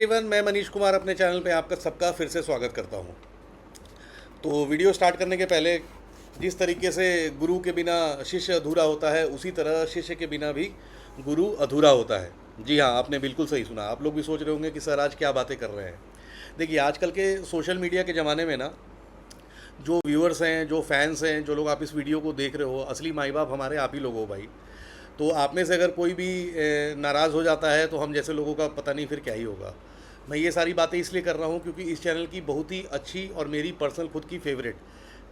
एवं मैं मनीष कुमार अपने चैनल पे आपका सबका फिर से स्वागत करता हूँ। तो वीडियो स्टार्ट करने के पहले जिस तरीके से गुरु के बिना शिष्य अधूरा होता है, उसी तरह शिष्य के बिना भी गुरु अधूरा होता है। जी हाँ, आपने बिल्कुल सही सुना। आप लोग भी सोच रहे होंगे कि सर आज क्या बातें कर रहे हैं। देखिए, आजकल के सोशल मीडिया के ज़माने में ना, जो व्यूअर्स हैं, जो फैंस हैं, जो लोग आप इस वीडियो को देख रहे हो, असली माई बाप हमारे आप ही लोग हो भाई। तो आप में से अगर कोई भी नाराज़ हो जाता है तो हम जैसे लोगों का पता नहीं फिर क्या ही होगा। मैं ये सारी बातें इसलिए कर रहा हूँ क्योंकि इस चैनल की बहुत ही अच्छी और मेरी पर्सनल खुद की फेवरेट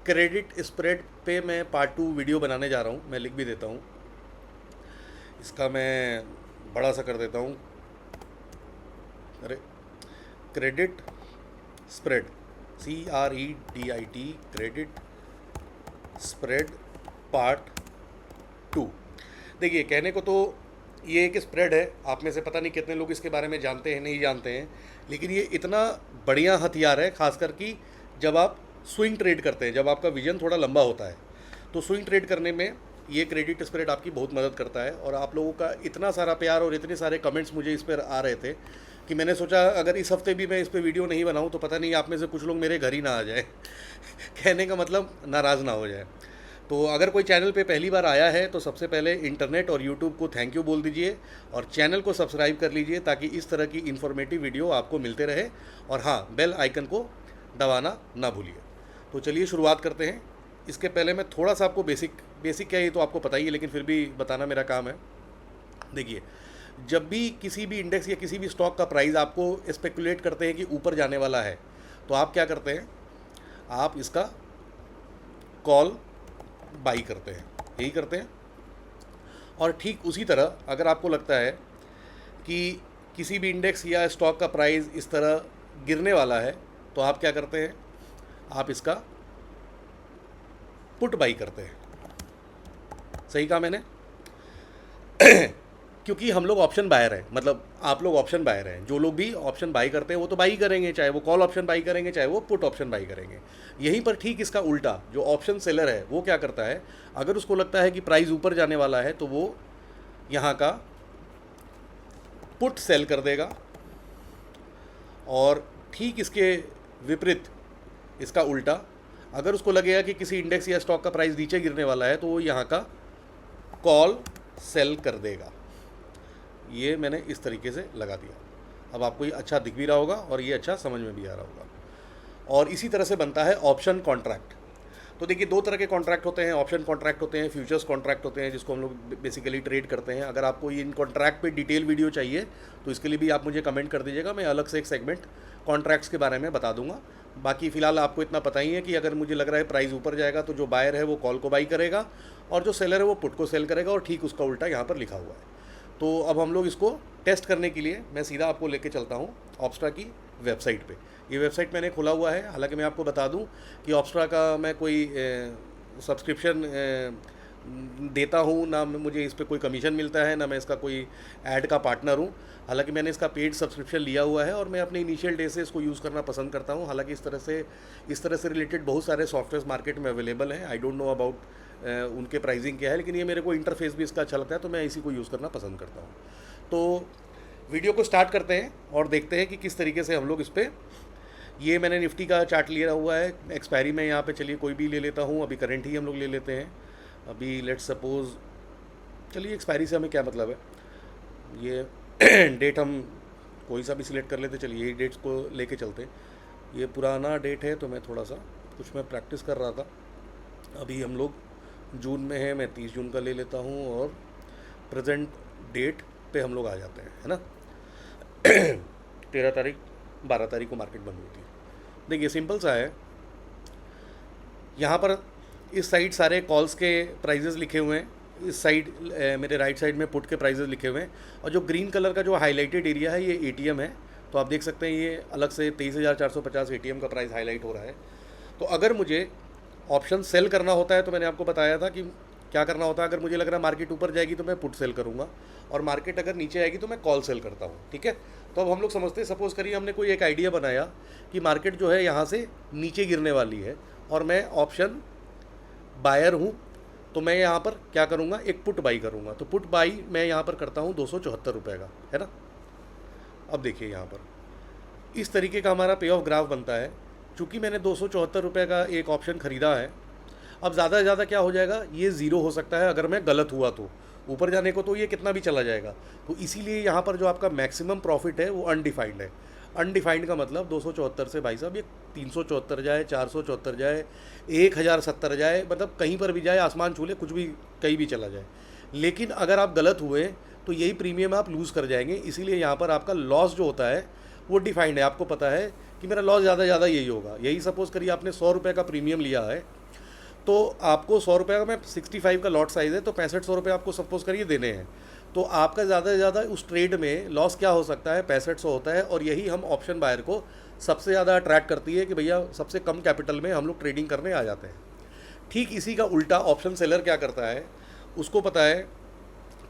क्रेडिट स्प्रेड पे मैं पार्ट 2 वीडियो बनाने जा रहा हूँ। मैं लिख भी देता हूँ, इसका मैं बड़ा सा कर देता हूँ। अरे, credit spread, CREDIT, credit spread part 2। देखिए, कहने को तो ये एक स्प्रेड है, आप में से पता नहीं कितने लोग इसके बारे में जानते हैं नहीं जानते हैं, लेकिन ये इतना बढ़िया हथियार है, खासकर कि जब आप स्विंग ट्रेड करते हैं, जब आपका विजन थोड़ा लंबा होता है, तो स्विंग ट्रेड करने में ये क्रेडिट स्प्रेड आपकी बहुत मदद करता है। और आप लोगों का इतना सारा प्यार और इतने सारे कमेंट्स मुझे इस पर आ रहे थे कि मैंने सोचा अगर इस हफ्ते भी मैं इस पर वीडियो नहीं बनाऊँ तो पता नहीं आप में से कुछ लोग मेरे घर ही ना आ जाए कहने का मतलब नाराज़ ना हो जाए। तो अगर कोई चैनल पे पहली बार आया है तो सबसे पहले इंटरनेट और यूट्यूब को थैंक यू बोल दीजिए और चैनल को सब्सक्राइब कर लीजिए ताकि इस तरह की इन्फॉर्मेटिव वीडियो आपको मिलते रहे। और हाँ, बेल आइकन को दबाना ना भूलिए। तो चलिए शुरुआत करते हैं। इसके पहले मैं थोड़ा सा आपको बेसिक क्या है ये तो आपको पता ही है, लेकिन फिर भी बताना मेरा काम है। देखिए, जब भी किसी भी इंडेक्स या किसी भी स्टॉक का प्राइस आपको स्पेकुलेट करते हैं कि ऊपर जाने वाला है, तो आप क्या करते हैं, आप इसका कॉल बाई करते हैं, यही करते हैं। और ठीक उसी तरह अगर आपको लगता है कि किसी भी इंडेक्स या स्टॉक का प्राइस इस तरह गिरने वाला है, तो आप क्या करते हैं, आप इसका पुट बाई करते हैं। सही कहा मैंने क्योंकि हम लोग ऑप्शन बायर हैं, मतलब आप लोग ऑप्शन बायर हैं। जो लोग भी ऑप्शन बाई करते हैं वो तो बाई करेंगे, चाहे वो कॉल ऑप्शन बाई करेंगे, चाहे वो पुट ऑप्शन बाई करेंगे। यहीं पर ठीक इसका उल्टा, जो ऑप्शन सेलर है वो क्या करता है, अगर उसको लगता है कि प्राइस ऊपर जाने वाला है तो वो यहाँ का पुट सेल कर देगा। और ठीक इसके विपरीत, इसका उल्टा, अगर उसको लगेगा कि किसी इंडेक्स या स्टॉक का प्राइस नीचे गिरने वाला है तो वो यहाँ का कॉल सेल कर देगा। ये मैंने इस तरीके से लगा दिया। अब आपको ये अच्छा दिख भी रहा होगा और ये अच्छा समझ में भी आ रहा होगा। और इसी तरह से बनता है ऑप्शन कॉन्ट्रैक्ट। तो देखिए, दो तरह के कॉन्ट्रैक्ट होते हैं, ऑप्शन कॉन्ट्रैक्ट होते हैं, फ्यूचर्स कॉन्ट्रैक्ट होते हैं, जिसको हम लोग बेसिकली ट्रेड करते हैं। अगर आपको इन कॉन्ट्रैक्ट पे डिटेल वीडियो चाहिए तो इसके लिए भी आप मुझे कमेंट कर दीजिएगा, मैं अलग से एक सेगमेंट कॉन्ट्रैक्ट्स के बारे में बता दूंगा। बाकी फ़िलहाल आपको इतना पता ही है कि अगर मुझे लग रहा है प्राइस ऊपर जाएगा तो जो बायर है वो कॉल को बाई करेगा और जो सेलर है वो पुट को सेल करेगा, और ठीक उसका उल्टा यहाँ पर लिखा हुआ है। तो अब हम लोग इसको टेस्ट करने के लिए मैं सीधा आपको लेके चलता हूँ ऑप्स्ट्रा की वेबसाइट पे। ये वेबसाइट मैंने खोला हुआ है। हालांकि मैं आपको बता दूं कि ऑप्स्ट्रा का मैं कोई सब्सक्रिप्शन देता हूँ ना, मुझे इस पर कोई कमीशन मिलता है, ना मैं इसका कोई ऐड का पार्टनर हूँ। हालांकि मैंने इसका पेड सब्सक्रिप्शन लिया हुआ है और मैं अपने इनिशियल डे से इसको यूज़ करना पसंद करता हूँ। हालांकि इस तरह से रिलेटेड बहुत सारे सॉफ्टवेयर मार्केट में अवेलेबल हैं। आई डोंट नो अबाउट उनके प्राइसिंग क्या है, लेकिन ये मेरे को इंटरफेस भी इसका अच्छा लगता है तो मैं इसी को यूज़ करना पसंद करता हूँ। तो वीडियो को स्टार्ट करते हैं और देखते हैं कि किस तरीके से हम लोग इस पर, ये मैंने निफ्टी का चार्ट लिया हुआ है। एक्सपायरी में यहाँ पे चलिए कोई भी ले लेता हूँ, अभी करंट ही हम लोग ले लेते हैं। अभी लेट्स सपोज, चलिए एक्सपायरी से हमें क्या मतलब है, ये डेट हम कोई सा भी सिलेक्ट कर लेते। चलिए यही डेट्स को लेके चलते हैं। ये पुराना डेट है तो मैं थोड़ा सा कुछ मैं प्रैक्टिस कर रहा था। अभी हम लोग जून में है, मैं 30 जून का ले लेता हूँ और प्रेजेंट डेट पे हम लोग आ जाते हैं, है ना 13 तारीख 12 तारीख को मार्केट बंद होती है। देखिए, सिंपल सा है। यहाँ पर इस साइड सारे कॉल्स के प्राइजेस लिखे हुए हैं, इस साइड मेरे राइट साइड में पुट के प्राइजेस लिखे हुए हैं। और जो ग्रीन कलर का जो हाईलाइटेड एरिया है ये एटीएम है। तो आप देख सकते हैं ये अलग से 23,450 एटीएम का प्राइस हाईलाइट हो रहा है। तो अगर मुझे ऑप्शन सेल करना होता है तो मैंने आपको बताया था कि क्या करना होता है। अगर मुझे लग रहा है मार्केट ऊपर जाएगी तो मैं पुट सेल करूँगा, और मार्केट अगर नीचे आएगी तो मैं कॉल सेल करता हूँ। ठीक है, तो अब हम लोग समझते हैं, सपोज़ करिए हमने कोई एक आइडिया बनाया कि मार्केट जो है यहाँ से नीचे गिरने वाली है और मैं ऑप्शन बायर हूँ, तो मैं यहाँ पर क्या करूँगा, एक पुट बाई करूँगा। तो पुट बाई मैं यहाँ पर करता हूँ 274 रुपये का, है ना। अब देखिए यहाँ पर इस तरीके का हमारा पे ऑफ ग्राफ बनता है। चूँकि मैंने 274 रुपये का एक ऑप्शन ख़रीदा है, अब ज़्यादा से ज़्यादा क्या हो जाएगा, ये ज़ीरो हो सकता है अगर मैं गलत हुआ तो। ऊपर जाने को तो ये कितना भी चला जाएगा। तो इसीलिए यहाँ पर जो आपका मैक्सिमम प्रॉफिट है वो अनडिफाइंड है। अनडिफाइंड का मतलब 274 से भाई साहब ये 374 जाए, 474 जाए, 1070 जाए, मतलब कहीं पर भी जाए, आसमान छू ले, कुछ भी कहीं भी चला जाए। लेकिन अगर आप गलत हुए तो यही प्रीमियम आप लूज़ कर जाएंगे। इसीलिए यहाँ पर आपका लॉस जो होता है वो डिफाइंड है। आपको पता है कि मेरा लॉस ज़्यादा से ज़्यादा यही होगा। यही सपोज़ करिए आपने 100 रुपये का प्रीमियम लिया है, तो आपको 100 रुपये का, मैं 65 का लॉट साइज़ है, तो 6500 रुपये आपको सपोज़ करिए देने हैं। तो आपका ज़्यादा से ज़्यादा उस ट्रेड में लॉस क्या हो सकता है, 6500 होता है। और यही हम ऑप्शन बायर को सबसे ज़्यादा अट्रैक्ट करती है कि भैया सबसे कम कैपिटल में हम लोग ट्रेडिंग करने आ जाते हैं। ठीक इसी का उल्टा ऑप्शन सेलर क्या करता है, उसको पता है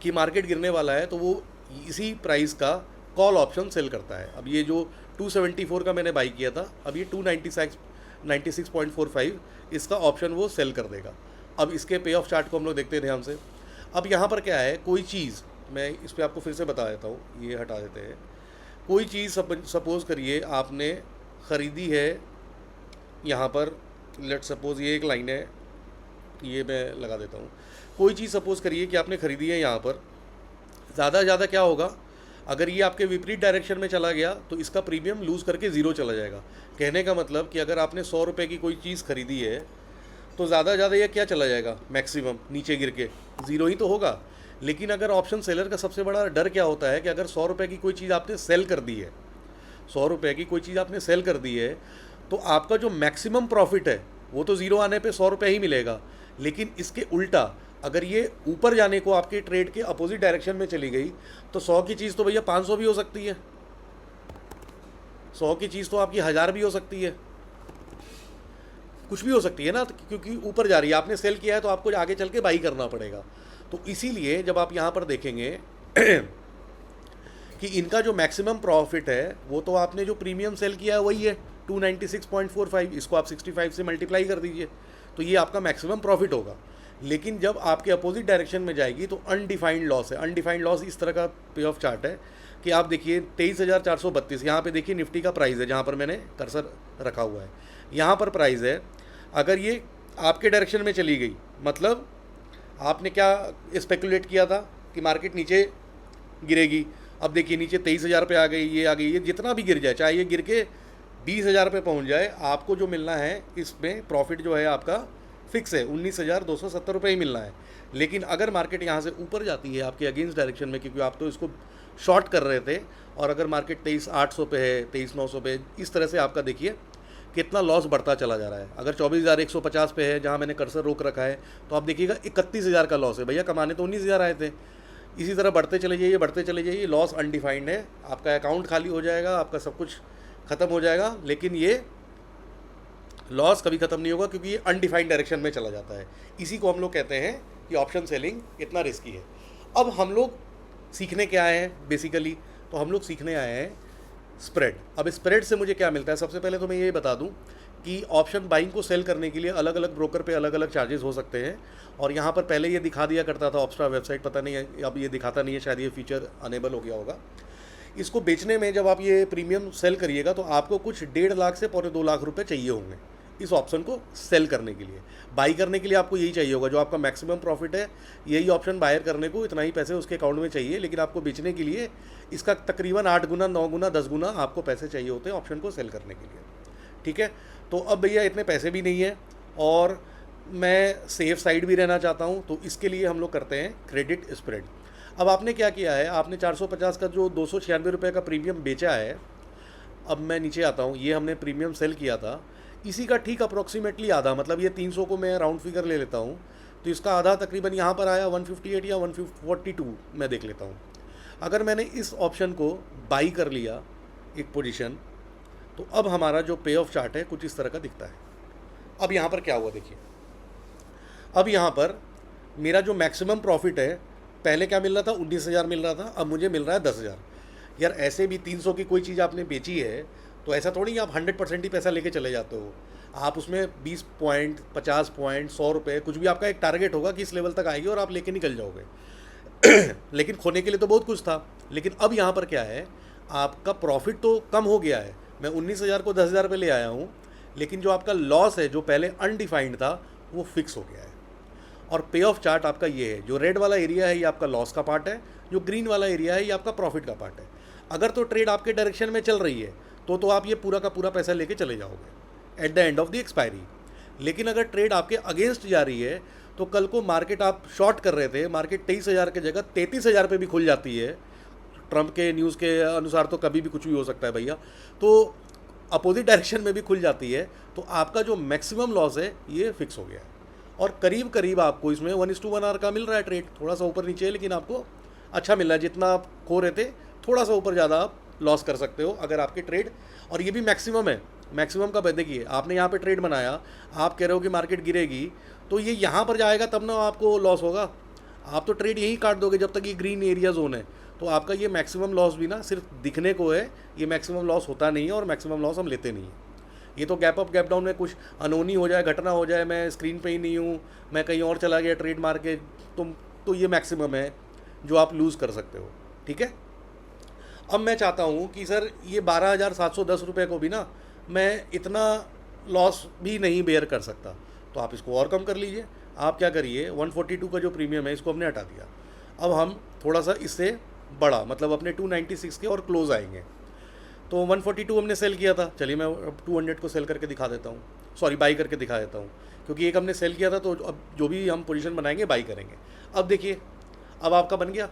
कि मार्केट गिरने वाला है, तो वो इसी प्राइस का कॉल ऑप्शन सेल करता है। अब ये जो 274 का मैंने बाई किया था, अब ये 296.45 इसका ऑप्शन वो सेल कर देगा। अब इसके पे ऑफ चार्ट को हम लोग देखते हैं ध्यान से। अब यहाँ पर क्या है, कोई चीज़, मैं इस पर आपको फिर से बता देता हूँ, ये हटा देते हैं। कोई चीज़ सपोज़ करिए आपने ख़रीदी है, यहाँ पर लेट सपोज़ ये एक लाइन है, ये मैं लगा देता हूँ। कोई चीज़ सपोज़ करिए कि आपने ख़रीदी है, यहाँ पर ज़्यादा से ज़्यादा क्या होगा, अगर ये आपके विपरीत डायरेक्शन में चला गया तो इसका प्रीमियम लूज़ करके ज़ीरो चला जाएगा। कहने का मतलब कि अगर आपने 100 रुपये की कोई चीज़ ख़रीदी है तो ज़्यादा से ज़्यादा ये क्या चला जाएगा, मैक्सिमम नीचे गिर के ज़ीरो ही तो होगा। लेकिन अगर ऑप्शन सेलर का सबसे बड़ा डर क्या होता है कि अगर 100 रुपये की कोई चीज़ आपने सेल कर दी है, 100 रुपये की कोई चीज़ आपने सेल कर दी है, तो आपका जो मैक्सिमम प्रॉफिट है वो तो ज़ीरो आने पे 100 रुपये ही मिलेगा। लेकिन इसके उल्टा अगर ये ऊपर जाने को आपके ट्रेड के अपोजिट डायरेक्शन में चली गई तो 100 की चीज़ तो भैया 500 भी हो सकती है, 100 की चीज़ तो आपकी 1000 भी हो सकती है, कुछ भी हो सकती है ना, क्योंकि ऊपर जा रही है, आपने सेल किया है तो आपको आगे चल के बाई करना पड़ेगा। तो इसीलिए जब आप यहाँ पर देखेंगे कि इनका जो मैक्सिमम प्रॉफिट है वो तो आपने जो प्रीमियम सेल किया है वही है 296.45, इसको आप 65 से मल्टीप्लाई कर दीजिए तो ये आपका मैक्सिमम प्रॉफिट होगा। लेकिन जब आपके अपोजिट डायरेक्शन में जाएगी तो अनडिफाइंड लॉस है। अनडिफाइंड लॉस इस तरह का पे ऑफ चार्ट है कि आप देखिए 23,432 यहाँ पे देखिए निफ्टी का प्राइस है, जहाँ पर मैंने कर्सर रखा हुआ है, यहाँ पर प्राइस है। अगर ये आपके डायरेक्शन में चली गई, मतलब आपने क्या स्पेकुलेट किया था कि मार्केट नीचे गिरेगी, अब देखिए नीचे 23,000 पे आ गई, ये आ गई, ये जितना भी गिर जाए, चाहे ये गिर के 20,000 पे पहुँच जाए, आपको जो मिलना है इसमें प्रॉफिट जो है आपका फिक्स है, 19,270 रुपये ही मिलना है। लेकिन अगर मार्केट यहाँ से ऊपर जाती है आपके अगेंस्ट डायरेक्शन में, क्योंकि आप तो इसको शॉर्ट कर रहे थे, और अगर मार्केट 23,800 पे है, 23,900 पे, इस तरह से आपका देखिए कितना लॉस बढ़ता चला जा रहा है। अगर 24,150 पे है, जहाँ मैंने कर्सर रोक रखा है, तो आप देखिएगा 31,000 का लॉस है। भैया कमाने तो 19,000 आए थे। इसी तरह बढ़ते चले जाइए, बढ़ते चले जाइए, लॉस अनडिफाइंड है, आपका अकाउंट खाली हो जाएगा, आपका सब कुछ ख़त्म हो जाएगा। लेकिन ये लॉस कभी ख़त्म नहीं होगा क्योंकि ये अनडिफाइंड डायरेक्शन में चला जाता है। इसी को हम लोग कहते हैं कि ऑप्शन सेलिंग इतना रिस्की है। अब हम लोग सीखने क्या आए हैं बेसिकली, तो हम लोग सीखने आए हैं स्प्रेड। अब स्प्रेड से मुझे क्या मिलता है, सबसे पहले तो मैं ये बता दूं कि ऑप्शन बाइंग को सेल करने के लिए अलग अलग ब्रोकर पे अलग अलग चार्जेस हो सकते हैं। और यहाँ पर पहले ये दिखा दिया करता था ऑप्स्ट्रा वेबसाइट, पता नहीं है अब ये दिखाता नहीं है, शायद ये फीचर अनेबल हो गया होगा। इसको बेचने में जब आप ये प्रीमियम सेल करिएगा तो आपको कुछ 1.5 लाख से 2.25 लाख रुपये चाहिए होंगे इस ऑप्शन को सेल करने के लिए। बाई करने के लिए आपको यही चाहिए होगा, जो आपका मैक्सिमम प्रॉफिट है यही ऑप्शन बायर करने को इतना ही पैसे उसके अकाउंट में चाहिए। लेकिन आपको बेचने के लिए इसका तकरीबन 8 गुना, 9 गुना, 10 गुना आपको पैसे चाहिए होते हैं ऑप्शन को सेल करने के लिए। ठीक है, तो अब भैया इतने पैसे भी नहीं है और मैं सेफ साइड भी रहना चाहता हूँ, तो इसके लिए हम लोग करते हैं क्रेडिट स्प्रेड। अब आपने क्या किया है, आपने 450 का जो 296 रुपये का प्रीमियम बेचा है, अब मैं नीचे आता हूँ, ये हमने प्रीमियम सेल किया था, इसी का ठीक अप्रॉक्सीमेटली आधा, मतलब ये 300 को मैं राउंड फिगर ले लेता हूँ, तो इसका आधा तकरीबन यहाँ पर आया 158 या 142 मैं देख लेता हूँ। अगर मैंने इस ऑप्शन को बाई कर लिया एक पोजीशन, तो अब हमारा जो पे ऑफ चार्ट है कुछ इस तरह का दिखता है। अब यहाँ पर क्या हुआ देखिए, अब यहाँ पर मेरा जो मैक्सिमम प्रॉफिट है, पहले क्या मिल रहा था 19,000 मिल रहा था, अब मुझे मिल रहा है 10,000। यार ऐसे भी 300 की कोई चीज़ आपने बेची है तो ऐसा थोड़ी आप 100% ही पैसा लेके चले जाते हो। आप उसमें 20 पॉइंट, 50 पॉइंट, 100 रुपये, कुछ भी आपका एक टारगेट होगा कि इस लेवल तक आएगी और आप लेके निकल जाओगे। लेकिन खोने के लिए तो बहुत कुछ था। लेकिन अब यहाँ पर क्या है, आपका प्रॉफिट तो कम हो गया है, मैं 19,000 को 10,000 पे ले आया हूँ, लेकिन जो आपका लॉस है जो पहले अनडिफाइंड था वो फिक्स हो गया है। और पे ऑफ चार्ट आपका ये है, जो रेड वाला एरिया है ये आपका लॉस का पार्ट है, जो ग्रीन वाला एरिया है ये आपका प्रॉफिट का पार्ट है। अगर तो ट्रेड आपके डायरेक्शन में चल रही है तो आप ये पूरा का पूरा पैसा लेके चले जाओगे at the end of the expiry. लेकिन अगर ट्रेड आपके अगेंस्ट जा रही है तो कल को मार्केट आप शॉर्ट कर रहे थे, मार्केट 23,000 की जगह 33,000 पे भी खुल जाती है, ट्रंप के न्यूज़ के अनुसार तो कभी भी कुछ भी हो सकता है भैया, तो अपोजिट डायरेक्शन में भी खुल जाती है, तो आपका जो मैक्सिमम लॉस है ये फिक्स हो गया है। और करीब करीब आपको इसमें 1:1 आर का मिल रहा है ट्रेड, थोड़ा सा ऊपर नीचे है लेकिन आपको अच्छा मिल रहा है। जितना आप खो रहे थे थोड़ा सा ऊपर ज़्यादा आप लॉस कर सकते हो अगर आपके ट्रेड, और ये भी मैक्सिमम है। मैक्सिमम का देखिए, आपने यहाँ पे ट्रेड बनाया, आप कह रहे हो कि मार्केट गिरेगी तो ये यहाँ पर जाएगा तब ना आपको लॉस होगा। आप तो ट्रेड यहीं काट दोगे जब तक ये ग्रीन एरिया जोन है, तो आपका ये मैक्सिमम लॉस भी ना सिर्फ दिखने को है, ये मैक्सिमम लॉस होता नहीं है और मैक्सिमम लॉस हम लेते नहीं हैं। ये तो गैप अप गैप डाउन में कुछ अनहोनी हो जाए, घटना हो जाए, मैं स्क्रीन पे ही नहीं हूँ, मैं कहीं और चला गया ट्रेड मार के, तो ये मैक्सिमम है जो आप लूज़ कर सकते हो। ठीक है, अब मैं चाहता हूँ कि सर ये 12,710 रुपये को भी ना मैं इतना लॉस भी नहीं बेयर कर सकता, तो आप इसको और कम कर लीजिए। आप क्या करिए, 142 का जो प्रीमियम है इसको हमने हटा दिया, अब हम थोड़ा सा इससे बड़ा मतलब अपने 296 के और क्लोज आएंगे। तो 142 हमने सेल किया था, चलिए मैं अब 200 को सेल करके दिखा देता हूँ, सॉरी बाई करके दिखा देता हूँ, क्योंकि एक हमने सेल किया था तो अब जो भी हम पोजीशन बनाएंगे बाई करेंगे। अब देखिए, अब आपका बन गया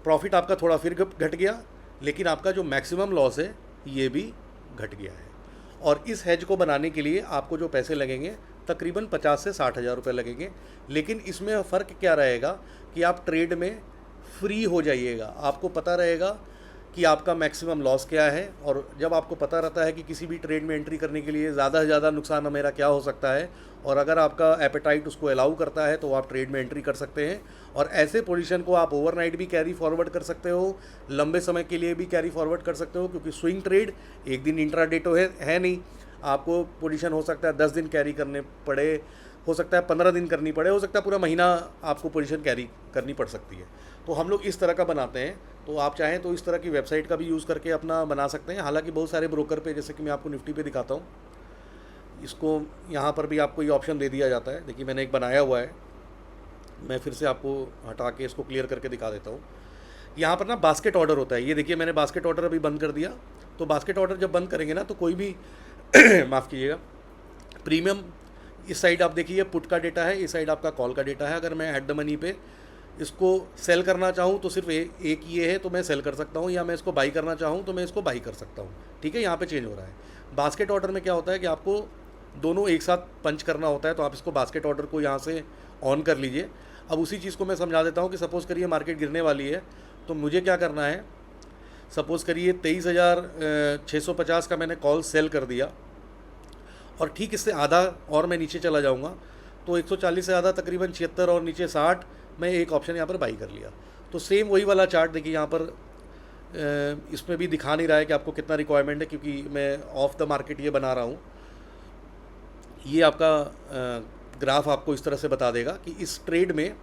प्रॉफिट, आपका थोड़ा फिर घट गया, लेकिन आपका जो मैक्सिमम लॉस है ये भी घट गया है। और इस हेज को बनाने के लिए आपको जो पैसे लगेंगे तकरीबन 50 से 60,000 रुपये लगेंगे। लेकिन इसमें फ़र्क क्या रहेगा कि आप ट्रेड में फ्री हो जाइएगा, आपको पता रहेगा कि आपका मैक्सिमम लॉस क्या है, और जब आपको पता रहता है कि किसी भी ट्रेड में एंट्री करने के लिए ज़्यादा से ज़्यादा नुकसान मेरा क्या हो सकता है, और अगर आपका एपेटाइट उसको अलाउ करता है तो आप ट्रेड में एंट्री कर सकते हैं। और ऐसे पोजीशन को आप ओवरनाइट भी कैरी फॉरवर्ड कर सकते हो, लंबे समय के लिए भी कैरी फॉरवर्ड कर सकते हो, क्योंकि स्विंग ट्रेड एक दिन इंट्राडे तो है नहीं, आपको पोजीशन हो सकता है 10 दिन कैरी करने पड़े, हो सकता है 15 दिन करनी पड़े, हो सकता है पूरा महीना आपको पोजीशन कैरी करनी पड़ सकती है। तो हम लोग इस तरह का बनाते हैं, तो आप चाहें तो इस तरह की वेबसाइट का भी यूज़ करके अपना बना सकते हैं। हालांकि बहुत सारे ब्रोकर पे, जैसे कि मैं आपको निफ्टी पे दिखाता हूँ, इसको यहाँ पर भी आपको ये ऑप्शन दे दिया जाता है। देखिए मैंने एक बनाया हुआ है, मैं फिर से आपको हटा के इसको क्लियर करके दिखा देता हूँ। यहाँ पर ना बास्केट ऑर्डर होता है, ये देखिए मैंने बास्केट ऑर्डर अभी बंद कर दिया। तो बास्केट ऑर्डर जब बंद करेंगे ना तो कोई भी माफ़ कीजिएगा, प्रीमियम इस साइड आप देखिए पुट का डेटा है, इस साइड आपका कॉल का डेटा है। अगर मैं एट द मनी पे इसको सेल करना चाहूँ तो सिर्फ एक ये है तो मैं सेल कर सकता हूँ, या मैं इसको बाई करना चाहूँ तो मैं इसको बाई कर सकता हूँ। ठीक है, यहाँ पे चेंज हो रहा है। बास्केट ऑर्डर में क्या होता है कि आपको दोनों एक साथ पंच करना होता है, तो आप इसको बास्केट ऑर्डर को यहाँ से ऑन कर लीजिए। अब उसी चीज़ को मैं समझा देता हूँ कि सपोज़ करिए मार्केट गिरने वाली है, तो मुझे क्या करना है, सपोज़ करिए 23,650 का मैंने कॉल सेल कर दिया, और ठीक इससे आधा और मैं नीचे चला जाऊँगा तो 140 से आधा तकरीबन 76 और नीचे 60, मैं एक ऑप्शन यहाँ पर बाई कर लिया। तो सेम वही वाला चार्ट देखिए यहाँ पर इसमें भी दिखा नहीं रहा है कि आपको कितना रिक्वायरमेंट है, क्योंकि मैं ऑफ द मार्केट ये बना रहा हूँ। ये आपका ग्राफ आपको इस तरह से बता देगा कि इस ट्रेड में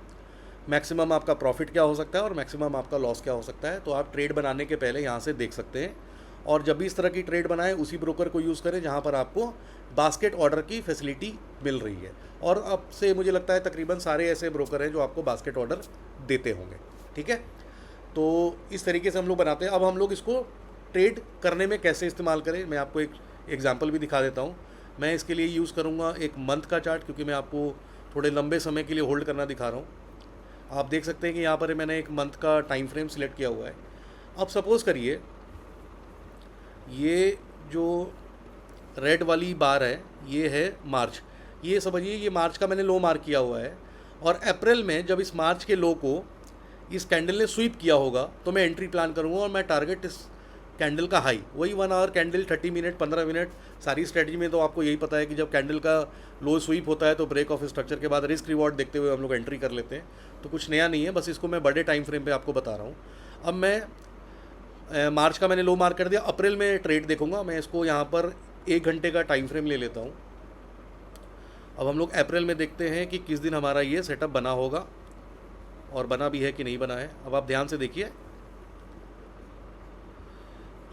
मैक्सिमम आपका प्रॉफिट क्या हो सकता है और मैक्सिमम आपका लॉस क्या हो सकता है। तो आप ट्रेड बनाने के पहले यहाँ से देख सकते हैं, और जब भी इस तरह की ट्रेड बनाएं उसी ब्रोकर को यूज़ करें जहाँ पर आपको बास्केट ऑर्डर की फैसिलिटी मिल रही है। और अब से मुझे लगता है तकरीबन सारे ऐसे ब्रोकर हैं जो आपको बास्केट ऑर्डर देते होंगे। ठीक है, तो इस तरीके से हम लोग बनाते हैं। अब हम लोग इसको ट्रेड करने में कैसे इस्तेमाल करें, मैं आपको एक एग्जांपल भी दिखा देता हूँ। मैं इसके लिए यूज़ करूँगा एक मंथ का चार्ट, क्योंकि मैं आपको थोड़े लंबे समय के लिए होल्ड करना दिखा रहा हूँ। आप देख सकते हैं कि यहाँ पर मैंने एक मंथ का टाइम फ्रेम सिलेक्ट किया हुआ है। अब सपोज़ करिए ये जो रेड वाली बार है ये है मार्च, ये समझिए ये मार्च का मैंने लो मार्क किया हुआ है, और अप्रैल में जब इस मार्च के लो को इस कैंडल ने स्वीप किया होगा तो मैं एंट्री प्लान करूँगा, और मैं टारगेट इस कैंडल का हाई, वही 1 आवर कैंडल 30 मिनट 15 मिनट। सारी स्ट्रेटजी में तो आपको यही पता है कि जब कैंडल का लो स्वीप होता है तो ब्रेक ऑफ स्ट्रक्चर के बाद रिस्क रिवॉर्ड देखते हुए हम लोग एंट्री कर लेते हैं। तो कुछ नया नहीं है, बस इसको मैं बड़े टाइम फ्रेम पे आपको बता रहा हूँ। अब मैं मार्च का मैंने लो मार्क कर दिया, अप्रैल में ट्रेड देखूंगा। मैं इसको यहाँ पर 1 घंटे का टाइम फ्रेम ले लेता हूँ। अब हम लोग अप्रैल में देखते हैं कि किस दिन हमारा ये सेटअप बना होगा, और बना भी है कि नहीं बना है। अब आप ध्यान से देखिए,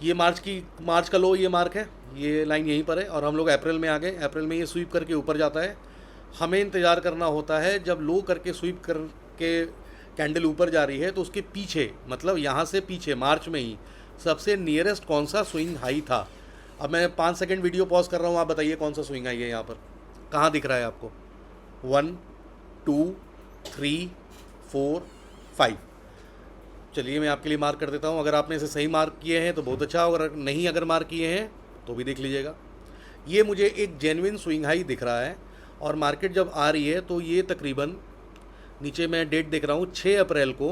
ये मार्च का लो ये मार्क है, ये लाइन यहीं पर है और हम लोग अप्रैल में आ गए। अप्रैल में ये स्वीप करके ऊपर जाता है। हमें इंतज़ार करना होता है जब लो करके स्वीप करके कैंडल ऊपर जा रही है तो उसके पीछे, मतलब यहाँ से पीछे मार्च में ही सबसे नियरेस्ट कौन सा स्विंग हाई था। अब मैं 5 सेकंड वीडियो पॉज कर रहा हूँ, आप बताइए कौन सा स्विंग हाई है यहाँ पर, कहाँ दिख रहा है आपको? 1 2 3 4 5। चलिए मैं आपके लिए मार्क कर देता हूँ। अगर आपने इसे सही मार्क किए हैं तो बहुत अच्छा, अगर नहीं अगर मार्क किए हैं तो भी देख लीजिएगा। ये मुझे एक जेन्युइन स्विंग हाई दिख रहा है और मार्केट जब आ रही है तो ये तकरीबन, नीचे मैं डेट देख रहा हूँ 6 अप्रैल को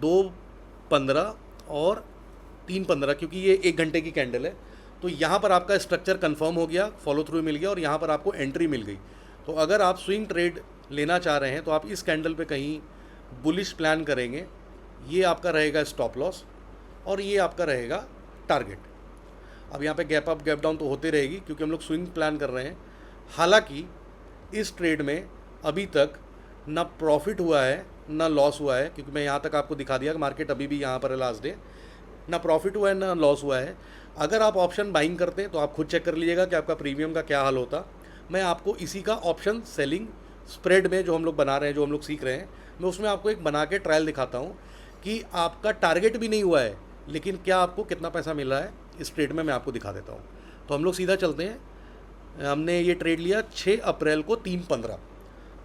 2:15 और 3:15, क्योंकि ये 1 घंटे की कैंडल है। तो यहाँ पर आपका स्ट्रक्चर कंफर्म हो गया, फॉलो थ्रू मिल गया और यहाँ पर आपको एंट्री मिल गई। तो अगर आप स्विंग ट्रेड लेना चाह रहे हैं तो आप इस कैंडल पे कहीं बुलिश प्लान करेंगे। ये आपका रहेगा स्टॉप लॉस और ये आपका रहेगा टारगेट। अब यहाँ पे गैप अप गैप डाउन तो होते रहेगी क्योंकि हम लोग स्विंग प्लान कर रहे हैं। हालांकि इस ट्रेड में अभी तक ना प्रॉफिट हुआ है ना लॉस हुआ है, क्योंकि मैं यहाँ तक आपको दिखा दिया कि मार्केट अभी भी यहाँ पर है लास्ट डे, ना प्रॉफिट हुआ है ना लॉस हुआ है। अगर आप ऑप्शन बाइंग करते हैं तो आप खुद चेक कर लीजिएगा कि आपका प्रीमियम का क्या हाल होता। मैं आपको इसी का ऑप्शन सेलिंग स्प्रेड में जो हम लोग बना रहे हैं, जो हम लोग सीख रहे हैं, मैं उसमें आपको एक बना के ट्रायल दिखाता हूँ कि आपका टारगेट भी नहीं हुआ है लेकिन क्या आपको कितना पैसा मिल रहा है इस ट्रेड में, मैं आपको दिखा देता हूँ। तो हम लोग सीधा चलते हैं। हमने ये ट्रेड लिया 6 अप्रैल को 3:15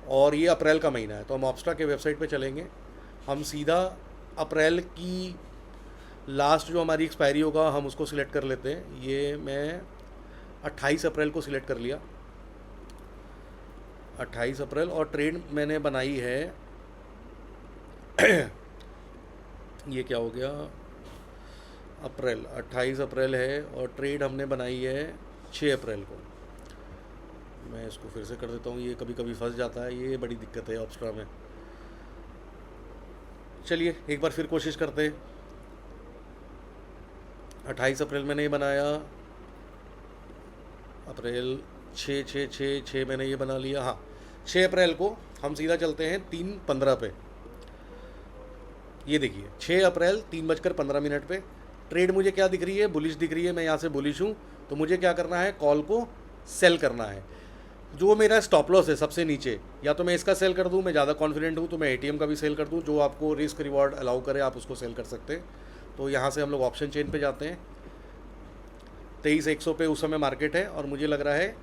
और ये अप्रैल का महीना है। तो हम ऑप्स्ट्रा के वेबसाइट पे चलेंगे। हम सीधा अप्रैल की लास्ट जो हमारी एक्सपायरी होगा हम उसको सिलेक्ट कर लेते हैं। ये मैं 28 अप्रैल को सिलेक्ट कर लिया, 28 अप्रैल, और ट्रेड मैंने बनाई है ये क्या हो गया, अप्रैल 28 अप्रैल है और ट्रेड हमने बनाई है 6 अप्रैल को। मैं इसको फिर से कर देता हूँ, ये कभी कभी फंस जाता है, ये बड़ी दिक्कत है ऑप्स्ट्रा में। चलिए एक बार फिर कोशिश करते हैं। 28 अप्रैल मैंने ये बनाया, अप्रैल 6 मैंने ये बना लिया। हाँ, 6 अप्रैल को हम सीधा चलते हैं 3:15 पे। ये देखिए 6 अप्रैल 3:15 पे ट्रेड मुझे क्या दिख रही है, बुलिश दिख रही है। मैं यहाँ से बुलिश हूँ तो मुझे क्या करना है, कॉल को सेल करना है। जो मेरा स्टॉप लॉस है सबसे नीचे, या तो मैं इसका सेल कर दूँ, मैं ज़्यादा कॉन्फिडेंट हूँ तो मैं एटीएम का भी सेल कर दूँ, जो आपको रिस्क रिवॉर्ड अलाउ करे आप उसको सेल कर सकते हैं। तो यहाँ से हम लोग ऑप्शन चेन पे जाते हैं। 23,100 पे उस समय मार्केट है और मुझे लग रहा है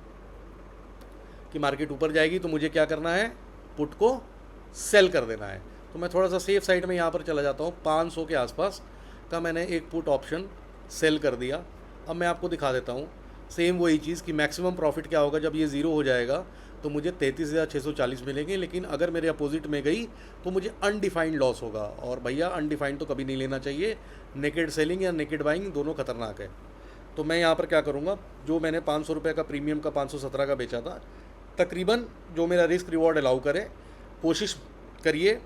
कि मार्केट ऊपर जाएगी, तो मुझे क्या करना है, पुट को सेल कर देना है। तो मैं थोड़ा सा सेफ साइड में यहाँ पर चला जाता हूँ। 500 के आसपास का मैंने एक पुट ऑप्शन सेल कर दिया। अब मैं आपको दिखा देता हूँ सेम वही चीज़ कि मैक्सिमम प्रॉफिट क्या होगा जब ये ज़ीरो हो जाएगा, तो मुझे 33,640 मिलेंगे। लेकिन अगर मेरे अपोजिट में गई तो मुझे अनडिफाइंड लॉस होगा, और भैया अनडिफाइंड तो कभी नहीं लेना चाहिए। नेकेड सेलिंग या नेकेड बाइंग दोनों खतरनाक है। तो मैं यहाँ पर क्या करूँगा, जो मैंने 500 रुपये का प्रीमियम का 517 का बेचा था, तकरीबन जो मेरा रिस्क रिवॉर्ड अलाउ करे, कोशिश करिए।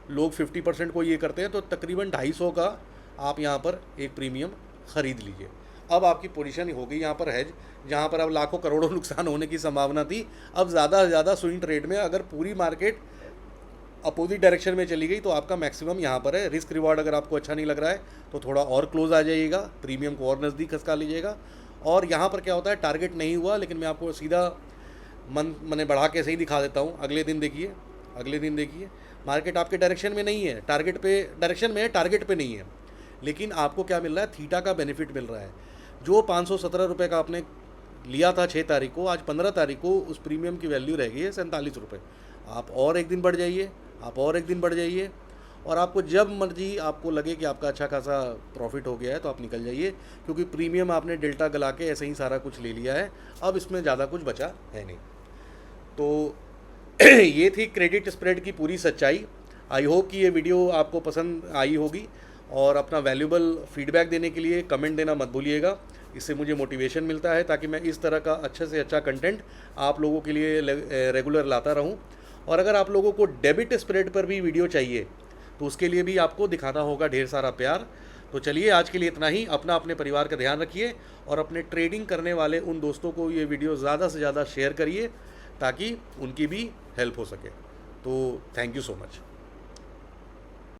लोग 50% को ये करते हैं, तो तकरीबन 250 का आप यहाँ पर एक प्रीमियम ख़रीद लीजिए। अब आपकी पोजीशन हो गई यहाँ पर हैज, जहाँ पर अब लाखों करोड़ों नुकसान होने की संभावना थी, अब ज़्यादा से ज़्यादा स्विंग ट्रेड में अगर पूरी मार्केट अपोजिट डायरेक्शन में चली गई तो आपका मैक्सिमम यहाँ पर है। रिस्क रिवॉर्ड अगर आपको अच्छा नहीं लग रहा है तो थोड़ा और क्लोज आ जाइएगा, प्रीमियम को और नज़दीक खसका लीजिएगा। और यहाँ पर क्या होता है, टारगेट नहीं हुआ, लेकिन मैं आपको सीधा मैंने बढ़ा के सही दिखा देता हूँ। अगले दिन देखिए मार्केट आपके डायरेक्शन में नहीं है, टारगेट पे डायरेक्शन में है, टारगेट पे नहीं है, लेकिन आपको क्या मिल रहा है, थीटा का बेनिफिट मिल रहा है। जो 517 रुपये का आपने लिया था 6 तारीख को, आज 15 तारीख को उस प्रीमियम की वैल्यू रह गई है 47 रुपये। आप और एक दिन बढ़ जाइए, और आपको जब मर्जी आपको लगे कि आपका अच्छा खासा प्रॉफिट हो गया है तो आप निकल जाइए, क्योंकि प्रीमियम आपने डेल्टा गला के ऐसे ही सारा कुछ ले लिया है। अब इसमें ज़्यादा कुछ बचा है नहीं। तो ये थी क्रेडिट स्प्रेड की पूरी सच्चाई। आई होप कि ये वीडियो आपको पसंद आई होगी, और अपना वैल्यूबल फीडबैक देने के लिए कमेंट देना मत भूलिएगा। इससे मुझे मोटिवेशन मिलता है ताकि मैं इस तरह का अच्छे से अच्छा कंटेंट आप लोगों के लिए रेगुलर लाता रहूं। और अगर आप लोगों को डेबिट स्प्रेड पर भी वीडियो चाहिए तो उसके लिए भी आपको दिखाना होगा ढेर सारा प्यार। तो चलिए आज के लिए इतना ही। अपने परिवार का ध्यान रखिए और अपने ट्रेडिंग करने वाले उन दोस्तों को ये वीडियो ज़्यादा से ज़्यादा शेयर करिए ताकि उनकी भी हेल्प हो सके। तो थैंक यू सो मच।